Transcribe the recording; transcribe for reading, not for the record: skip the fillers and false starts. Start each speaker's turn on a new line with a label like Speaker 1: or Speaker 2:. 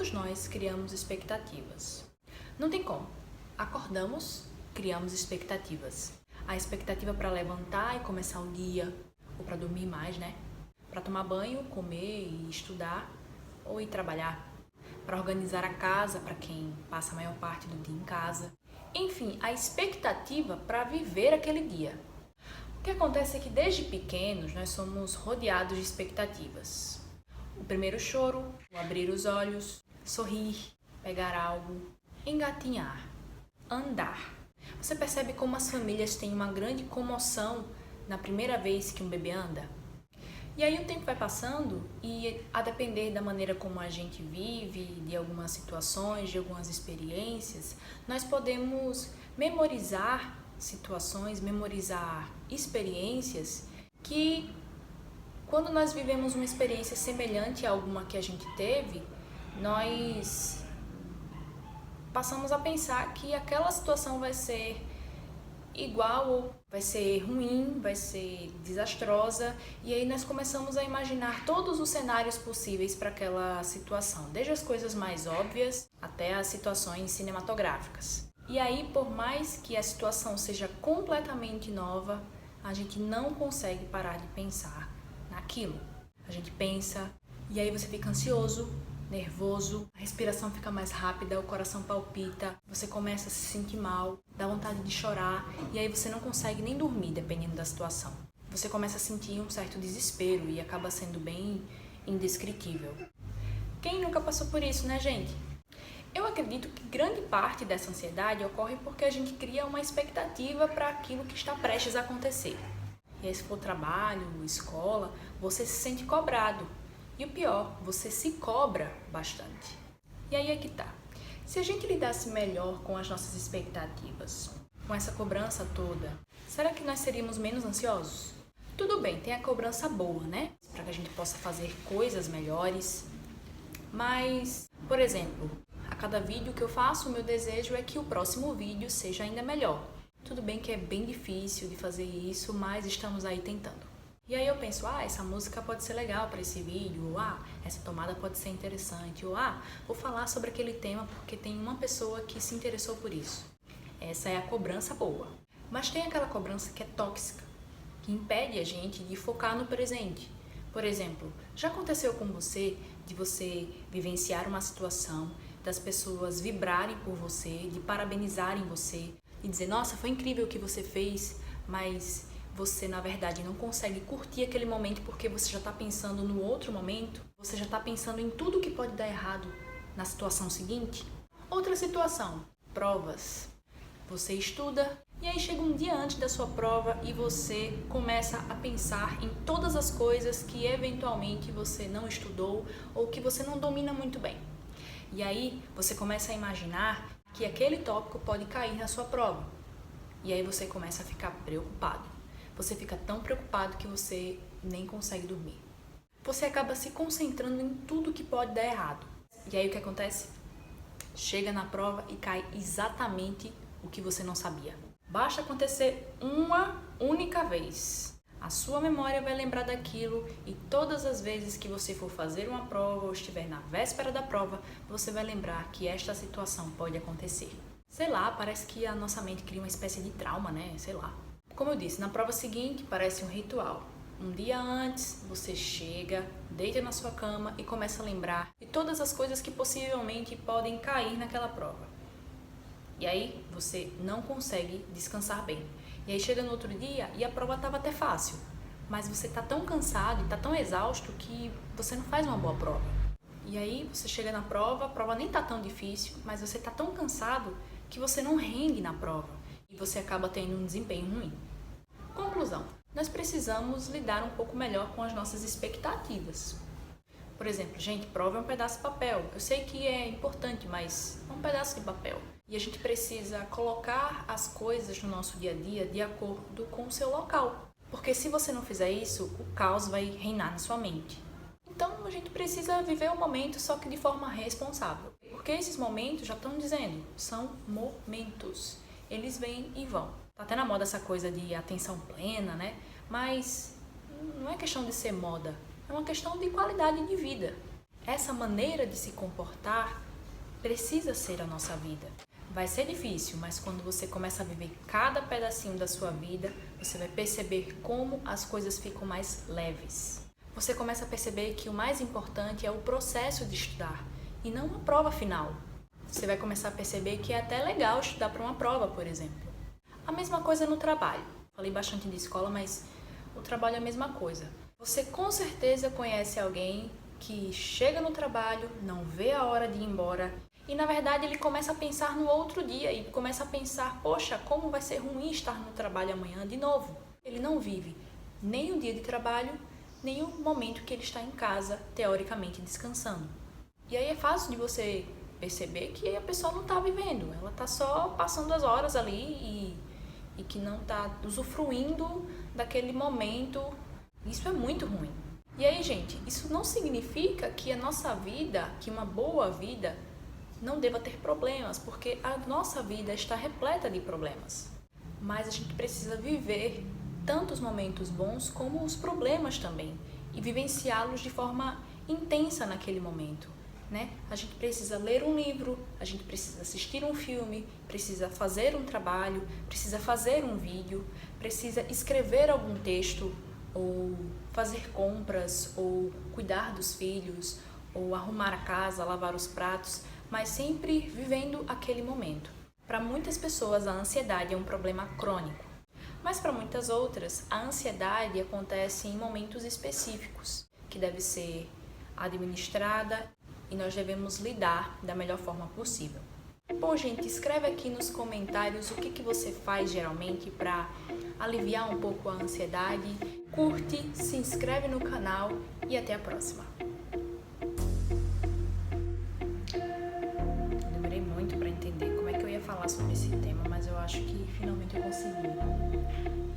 Speaker 1: Todos nós criamos expectativas. Não tem como. Acordamos, criamos expectativas. A expectativa para levantar e começar o dia, ou para dormir mais, né? Para tomar banho, comer e estudar, ou ir trabalhar. Para organizar a casa, para quem passa a maior parte do dia em casa. Enfim, a expectativa para viver aquele dia. O que acontece é que desde pequenos nós somos rodeados de expectativas. O primeiro choro, o abrir os olhos, sorrir, pegar algo, engatinhar, andar. Você percebe como as famílias têm uma grande comoção na primeira vez que um bebê anda? E aí o tempo vai passando e, a depender da maneira como a gente vive, de algumas situações, de algumas experiências, nós podemos memorizar situações, memorizar experiências que, quando nós vivemos uma experiência semelhante a alguma que a gente teve, nós passamos a pensar que aquela situação vai ser igual ou vai ser ruim, vai ser desastrosa, e aí nós começamos a imaginar todos os cenários possíveis para aquela situação, desde as coisas mais óbvias até as situações cinematográficas. E aí, por mais que a situação seja completamente nova, a gente não consegue parar de pensar naquilo. A gente pensa e aí você fica ansioso, nervoso, a respiração fica mais rápida, o coração palpita, você começa a se sentir mal, dá vontade de chorar e aí você não consegue nem dormir, dependendo da situação. Você começa a sentir um certo desespero e acaba sendo bem indescritível. Quem nunca passou por isso, né, gente? Eu acredito que grande parte dessa ansiedade ocorre porque a gente cria uma expectativa para aquilo que está prestes a acontecer. E aí, se for trabalho, escola, você se sente cobrado. E o pior, você se cobra bastante. E aí é que tá. Se a gente lidasse melhor com as nossas expectativas, com essa cobrança toda, será que nós seríamos menos ansiosos? Tudo bem, tem a cobrança boa, né? Para que a gente possa fazer coisas melhores. Mas, por exemplo, a cada vídeo que eu faço, o meu desejo é que o próximo vídeo seja ainda melhor. Tudo bem que é bem difícil de fazer isso, mas estamos aí tentando. E aí eu penso, essa música pode ser legal para esse vídeo, ou essa tomada pode ser interessante, ou vou falar sobre aquele tema porque tem uma pessoa que se interessou por isso. Essa é a cobrança boa. Mas tem aquela cobrança que é tóxica, que impede a gente de focar no presente. Por exemplo, já aconteceu com você de você vivenciar uma situação, das pessoas vibrarem por você, de parabenizarem você, e dizer, nossa, foi incrível o que você fez, mas você, na verdade, não consegue curtir aquele momento porque você já está pensando no outro momento, você já está pensando em tudo que pode dar errado na situação seguinte. Outra situação, provas. Você estuda e aí chega um dia antes da sua prova e você começa a pensar em todas as coisas que eventualmente você não estudou ou que você não domina muito bem. E aí você começa a imaginar que aquele tópico pode cair na sua prova. E aí você começa a ficar preocupado. Você fica tão preocupado que você nem consegue dormir. Você acaba se concentrando em tudo que pode dar errado. E aí o que acontece? Chega na prova e cai exatamente o que você não sabia. Basta acontecer uma única vez. A sua memória vai lembrar daquilo e todas as vezes que você for fazer uma prova ou estiver na véspera da prova, você vai lembrar que esta situação pode acontecer. Sei lá, parece que a nossa mente cria uma espécie de trauma, né? Sei lá. Como eu disse, na prova seguinte parece um ritual. Um dia antes, você chega, deita na sua cama e começa a lembrar de todas as coisas que possivelmente podem cair naquela prova. E aí você não consegue descansar bem. E aí chega no outro dia e a prova estava até fácil, mas você está tão cansado e está tão exausto que você não faz uma boa prova. E aí você chega na prova, a prova nem está tão difícil, mas você está tão cansado que você não rende na prova e você acaba tendo um desempenho ruim. Conclusão, nós precisamos lidar um pouco melhor com as nossas expectativas. Por exemplo, gente, prova é um pedaço de papel. Eu sei que é importante, mas é um pedaço de papel. E a gente precisa colocar as coisas no nosso dia a dia de acordo com o seu local. Porque se você não fizer isso, o caos vai reinar na sua mente. Então a gente precisa viver o momento, só que de forma responsável. Porque esses momentos, já estão dizendo, são momentos. Eles vêm e vão. Tá até na moda essa coisa de atenção plena, né? Mas não é questão de ser moda, é uma questão de qualidade de vida. Essa maneira de se comportar precisa ser a nossa vida. Vai ser difícil, mas quando você começa a viver cada pedacinho da sua vida, você vai perceber como as coisas ficam mais leves. Você começa a perceber que o mais importante é o processo de estudar e não a prova final. Você vai começar a perceber que é até legal estudar para uma prova, por exemplo. A mesma coisa no trabalho. Falei bastante de escola, mas o trabalho é a mesma coisa. Você com certeza conhece alguém que chega no trabalho, não vê a hora de ir embora e na verdade ele começa a pensar no outro dia e começa a pensar, poxa, como vai ser ruim estar no trabalho amanhã de novo. Ele não vive nem o dia de trabalho, nem o momento que ele está em casa, teoricamente descansando. E aí é fácil de você perceber que a pessoa não está vivendo, ela está só passando as horas ali e que não está usufruindo daquele momento. Isso é muito ruim. E aí, gente, isso não significa que a nossa vida, que uma boa vida, não deva ter problemas, porque a nossa vida está repleta de problemas. Mas a gente precisa viver tanto os momentos bons como os problemas também e vivenciá-los de forma intensa naquele momento, né? A gente precisa ler um livro, a gente precisa assistir um filme, precisa fazer um trabalho, precisa fazer um vídeo, precisa escrever algum texto, ou fazer compras, ou cuidar dos filhos, ou arrumar a casa, lavar os pratos, mas sempre vivendo aquele momento. Para muitas pessoas, a ansiedade é um problema crônico, mas para muitas outras, a ansiedade acontece em momentos específicos, que deve ser administrada e nós devemos lidar da melhor forma possível. Bom, gente, escreve aqui nos comentários o que você faz geralmente para aliviar um pouco a ansiedade. Curte, se inscreve no canal e até a próxima. Demorei muito para entender como é que eu ia falar sobre esse tema, mas eu acho que finalmente eu consegui.